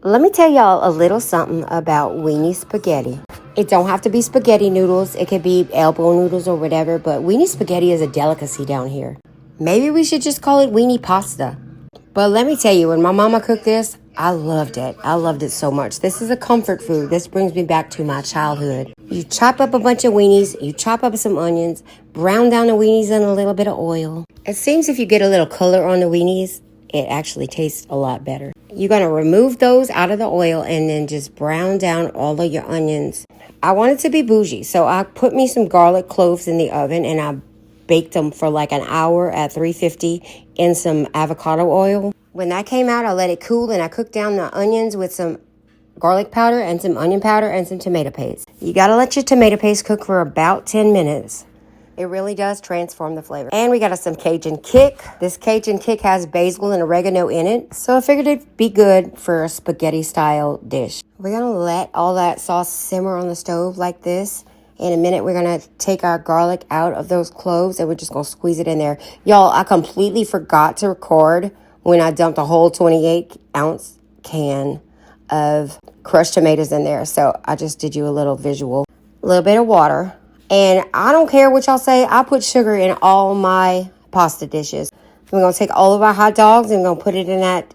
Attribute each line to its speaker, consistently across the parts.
Speaker 1: Let me tell y'all a little something about weenie spaghetti. It don't have to be spaghetti noodles. It could be elbow noodles or whatever, but weenie spaghetti is a delicacy down here. Maybe we should just call it weenie pasta. But let me tell you, when my mama cooked this, I loved it. I loved it so much. This is a comfort food. This brings me back to my childhood. You chop up a bunch of weenies, you chop up some onions, brown down the weenies in a little bit of oil. It seems if you get a little color on the weenies, it actually tastes a lot better. You're going to remove those out of the oil and then just brown down all of your onions. I want it to be bougie, so I put me some garlic cloves in the oven and I baked them for like an hour at 350 in some avocado oil. When that came out, I let it cool and I cooked down the onions with some garlic powder and some onion powder and some tomato paste. You got to let your tomato paste cook for about 10 minutes. It really does transform the flavor. And we got us some Cajun Kick. This Cajun Kick has basil and oregano in it, so I figured it'd be good for a spaghetti style dish. We're gonna let all that sauce simmer on the stove like this. In a minute, we're gonna take our garlic out of those cloves and we're just gonna squeeze it in there. Y'all, I completely forgot to record when I dumped a whole 28-ounce can of crushed tomatoes in there. So I just did you a little visual. A little bit of water. And I don't care what y'all say. I put sugar in all my pasta dishes. We're going to take all of our hot dogs and we're going to put it in that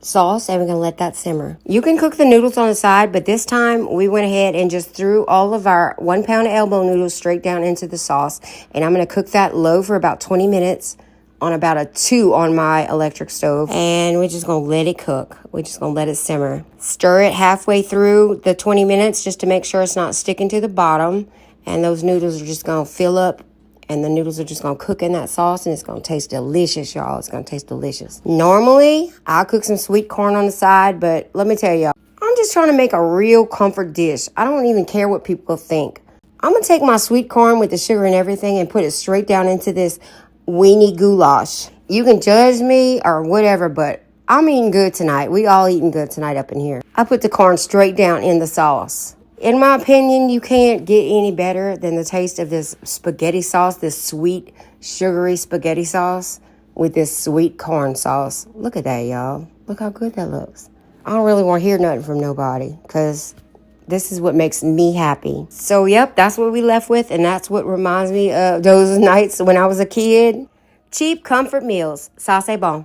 Speaker 1: sauce and we're going to let that simmer. You can cook the noodles on the side, but this time we went ahead and just threw all of our 1 pound of elbow noodles straight down into the sauce. And I'm going to cook that low for about 20 minutes on about a 2 on my electric stove. And we're just going to let it cook. We're just going to let it simmer. Stir it halfway through the 20 minutes just to make sure it's not sticking to the bottom. And those noodles are just going to fill up and the noodles are just going to cook in that sauce and it's going to taste delicious, y'all. It's going to taste delicious. Normally, I'll cook some sweet corn on the side, but let me tell y'all, I'm just trying to make a real comfort dish. I don't even care what people think. I'm going to take my sweet corn with the sugar and everything and put it straight down into this weenie goulash. You can judge me or whatever, but I'm eating good tonight. We all eating good tonight up in here. I put the corn straight down in the sauce. In my opinion, you can't get any better than the taste of this spaghetti sauce, this sweet, sugary spaghetti sauce with this sweet corn sauce. Look at that, y'all. Look how good that looks. I don't really want to hear nothing from nobody because this is what makes me happy. So, yep, that's what we left with, and that's what reminds me of those nights when I was a kid. Cheap comfort meals. Ça c'est bon.